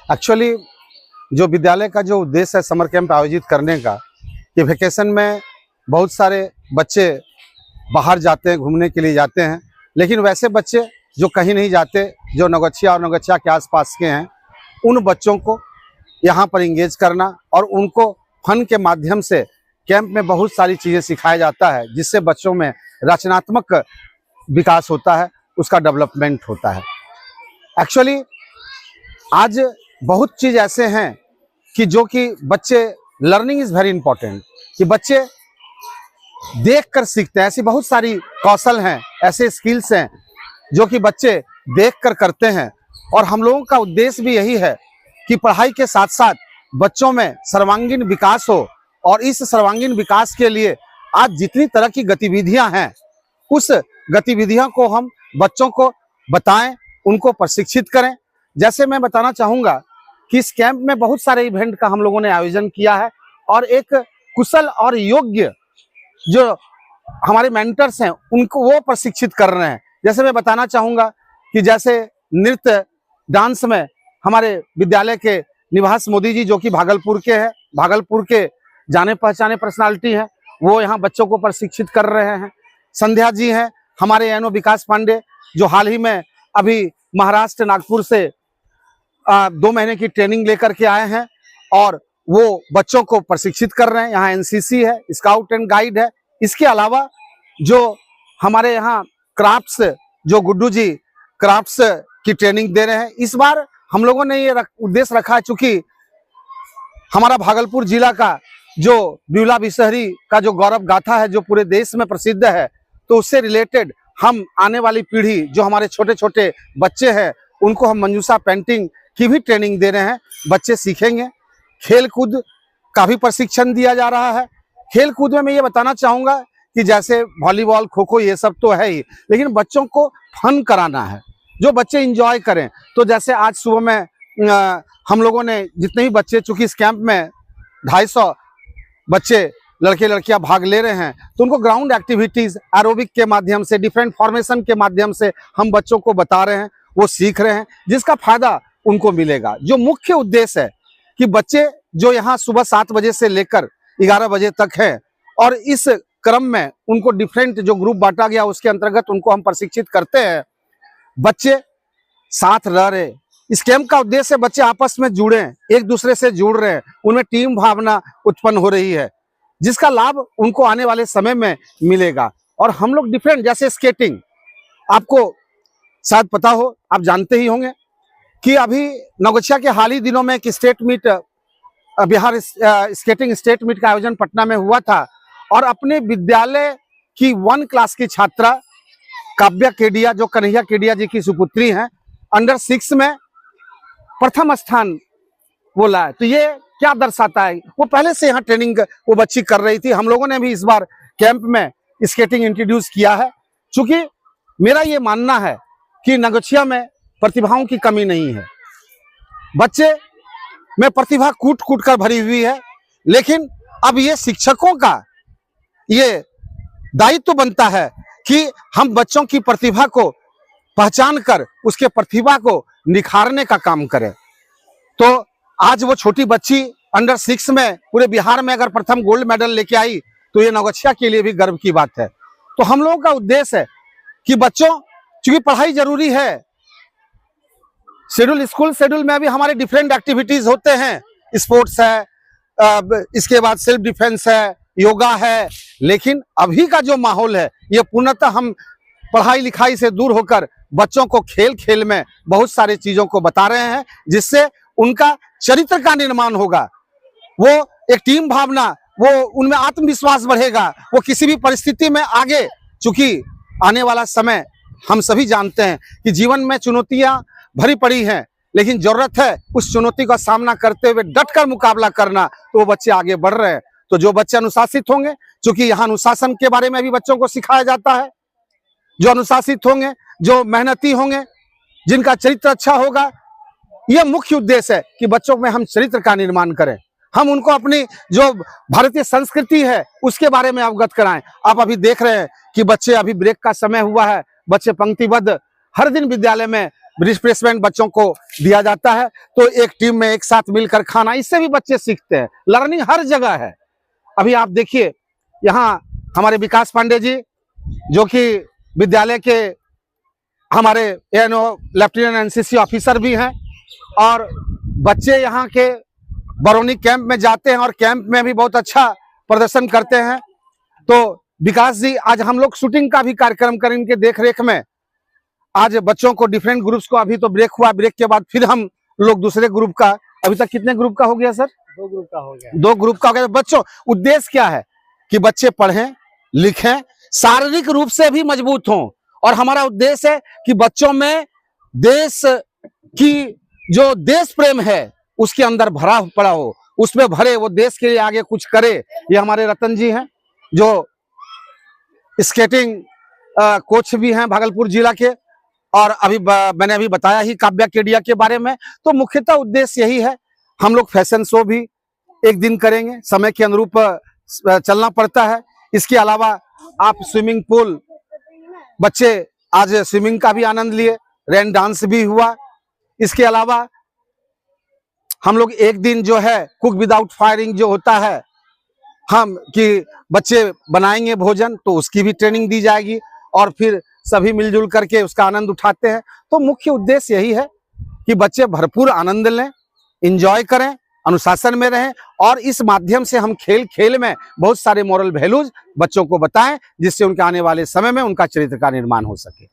Actually जो विद्यालय का जो उद्देश्य है समर कैंप आयोजित करने का, कि वैकेशन में बहुत सारे बच्चे बाहर जाते हैं, घूमने के लिए जाते हैं, लेकिन वैसे बच्चे जो कहीं नहीं जाते, जो नौगछिया और नौगछिया के आसपास के हैं, उन बच्चों को यहाँ पर इंगेज करना और उनको फन के माध्यम से कैंप में बहुत सारी चीज़ें सिखाया जाता है, जिससे बच्चों में रचनात्मक विकास होता है, उसका डेवलपमेंट होता है। एक्चुअली आज बहुत चीज़ ऐसे हैं कि जो कि बच्चे, लर्निंग इज़ वेरी इंपॉर्टेंट, कि बच्चे देख कर सीखते हैं। ऐसी बहुत सारी कौशल हैं, ऐसे स्किल्स हैं जो कि बच्चे देख कर करते हैं। और हम लोगों का उद्देश्य भी यही है कि पढ़ाई के साथ साथ बच्चों में सर्वांगीण विकास हो, और इस सर्वांगीण विकास के लिए आज जितनी तरह की गतिविधियां हैं, उस गतिविधियों को हम बच्चों को बताएं, उनको प्रशिक्षित करें। जैसे मैं बताना चाहूँगा कि इस कैंप में बहुत सारे इवेंट का हम लोगों ने आयोजन किया है, और एक कुशल और योग्य जो हमारे मेंटर्स हैं उनको वो प्रशिक्षित कर रहे हैं। जैसे मैं बताना चाहूँगा कि जैसे नृत्य डांस में हमारे विद्यालय के निवास मोदी जी, जो कि भागलपुर के हैं, भागलपुर के जाने पहचाने पर्सनालिटी हैं, वो यहाँ बच्चों को प्रशिक्षित कर रहे हैं। संध्या जी हैं हमारे एनो विकास पांडे, जो हाल ही में अभी महाराष्ट्र नागपुर से 2 महीने की ट्रेनिंग लेकर के आए हैं, और वो बच्चों को प्रशिक्षित कर रहे हैं। यहाँ एनसीसी है, स्काउट एंड गाइड है। इसके अलावा जो हमारे यहाँ क्राफ्ट्स, जो गुड्डू जी क्राफ्ट्स की ट्रेनिंग दे रहे हैं। इस बार हम लोगों ने ये उद्देश्य रखा है, चूंकि हमारा भागलपुर जिला का जो ब्यूला बिसहरी का जो गौरव गाथा है, जो पूरे देश में प्रसिद्ध है, तो उससे रिलेटेड हम आने वाली पीढ़ी, जो हमारे छोटे छोटे बच्चे हैं, उनको हम मंजूषा पेंटिंग की भी ट्रेनिंग दे रहे हैं। बच्चे सीखेंगे। खेल कूद का भी प्रशिक्षण दिया जा रहा है। खेल कूद में मैं ये बताना चाहूँगा कि जैसे वॉलीबॉल, खो खो, ये सब तो है ही, लेकिन बच्चों को फन कराना है, जो बच्चे इंजॉय करें। तो जैसे आज सुबह में हम लोगों ने जितने ही बच्चे, चूँकि इस कैंप में 250 बच्चे लड़के लड़कियां भाग ले रहे हैं, तो उनको ग्राउंड एक्टिविटीज़ एरोबिक के माध्यम से, डिफरेंट फॉर्मेशन के माध्यम से हम बच्चों को बता रहे हैं, वो सीख रहे हैं, जिसका फायदा उनको मिलेगा। जो मुख्य उद्देश्य है कि बच्चे जो यहाँ सुबह 7 बजे से लेकर 11 बजे तक है, और इस क्रम में उनको डिफरेंट जो ग्रुप बांटा गया उसके अंतर्गत उनको हम प्रशिक्षित करते हैं। बच्चे साथ रह रहे, इस कैंप का उद्देश्य बच्चे आपस में जुड़े, एक दूसरे से जुड़ रहे हैं, उनमें टीम भावना उत्पन्न हो रही है, जिसका लाभ उनको आने वाले समय में मिलेगा। और हम लोग डिफरेंट, जैसे स्केटिंग, आपको शायद पता हो, आप जानते ही होंगे कि अभी नौगछिया के हाल ही दिनों में एक state meet, Bihar skating state meet का आयोजन पटना में हुआ था, और अपने विद्यालय की 1 क्लास की छात्रा काव्या केडिया, जो कन्हैया केडिया जी की सुपुत्री हैं, अंडर 6 में प्रथम स्थान वो लाए। तो ये क्या दर्शाता है, वो पहले से यहाँ ट्रेनिंग वो बच्ची कर रही थी। हम लोगों ने भी इस बार कैंप में स्केटिंग इंट्रोड्यूस किया है, क्योंकि मेरा ये मानना है कि नौगछिया में प्रतिभाओं की कमी नहीं है। बच्चे में प्रतिभा कूट कूट कर भरी हुई है, लेकिन अब ये शिक्षकों का ये दायित्व बनता है कि हम बच्चों की प्रतिभा को पहचान कर उसके प्रतिभा को निखारने का काम करें। तो आज वो छोटी बच्ची अंडर 6 में पूरे बिहार में अगर प्रथम गोल्ड मेडल लेके आई, तो ये नौगछिया के लिए भी गर्व की बात है। तो हम लोगों का उद्देश्य है कि बच्चों, चूंकि पढ़ाई जरूरी है, स्कूल शेड्यूल में अभी हमारे डिफरेंट एक्टिविटीज होते हैं, स्पोर्ट्स है, इसके बाद सेल्फ डिफेंस है, योगा है, लेकिन अभी का जो माहौल है, ये पूर्णतः हम पढ़ाई लिखाई से दूर होकर बच्चों को खेल खेल में बहुत सारी चीजों को बता रहे हैं, जिससे उनका चरित्र का निर्माण होगा, वो एक टीम भावना, वो उनमें आत्मविश्वास बढ़ेगा, वो किसी भी परिस्थिति में आगे, चूंकि आने वाला समय हम सभी जानते हैं कि जीवन में चुनौतियां भरी पड़ी हैं, लेकिन जरूरत है उस चुनौती का सामना करते हुए डटकर मुकाबला करना, तो वो बच्चे आगे बढ़ रहे हैं। तो जो बच्चे अनुशासित होंगे, क्योंकि यहाँ अनुशासन के बारे में भी बच्चों को सिखाया जाता है, जो अनुशासित होंगे, जो मेहनती होंगे, जिनका चरित्र अच्छा होगा, यह मुख्य उद्देश्य है कि बच्चों में हम चरित्र का निर्माण करें, हम उनको अपनी जो भारतीय संस्कृति है उसके बारे में अवगत कराएं। आप अभी देख रहे हैं कि बच्चे, अभी ब्रेक का समय हुआ है, बच्चे पंक्तिबद्ध हर दिन विद्यालय में रिफ्रेशमेंट बच्चों को दिया जाता है। तो एक टीम में एक साथ मिलकर खाना, इससे भी बच्चे सीखते हैं। लर्निंग हर जगह है। अभी आप देखिए यहाँ हमारे विकास पांडे जी जो कि विद्यालय के हमारे एएनओ लेफ्टिनेंट एनसीसी ऑफिसर भी हैं, और बच्चे यहाँ के बरौनी कैंप में जाते हैं और कैंप में भी बहुत अच्छा प्रदर्शन करते हैं। तो विकास जी, आज हम लोग शूटिंग का भी कार्यक्रम करें इनके देख रेख में। आज बच्चों को डिफरेंट ग्रुप्स को, अभी तो ब्रेक हुआ, ब्रेक के बाद फिर हम लोग दूसरे ग्रुप का, अभी तक कितने ग्रुप का हो गया सर? 2 ग्रुप का हो गया। 2 ग्रुप का हो गया। बच्चों, उद्देश्य क्या है कि बच्चे पढ़ें लिखें, शारीरिक रूप से भी मजबूत हों, और हमारा उद्देश्य है कि बच्चों में देश की जो देश प्रेम है उसके अंदर भरा पड़ा हो, उसमें भरे, वो देश के लिए आगे कुछ करे। ये हमारे रतन जी हैं जो स्केटिंग कोच भी हैं भागलपुर जिला के, और अभी मैंने अभी बताया ही काव्या केडिया के बारे में। तो मुख्यतः उद्देश्य यही है। हम लोग फैशन शो भी एक दिन करेंगे, समय के अनुरूप चलना पड़ता है। इसके अलावा आप स्विमिंग पूल, बच्चे आज स्विमिंग का भी आनंद लिए, रेन डांस भी हुआ। इसके अलावा हम लोग एक दिन जो है कुक विदाउट फायरिंग जो होता है, हम कि बच्चे बनाएंगे भोजन, तो उसकी भी ट्रेनिंग दी जाएगी, और फिर सभी मिलजुल करके उसका आनंद उठाते हैं। तो मुख्य उद्देश्य यही है कि बच्चे भरपूर आनंद लें, एंजॉय करें, अनुशासन में रहें, और इस माध्यम से हम खेल खेल में बहुत सारे मॉरल वैल्यूज बच्चों को बताएं, जिससे उनके आने वाले समय में उनका चरित्र का निर्माण हो सके।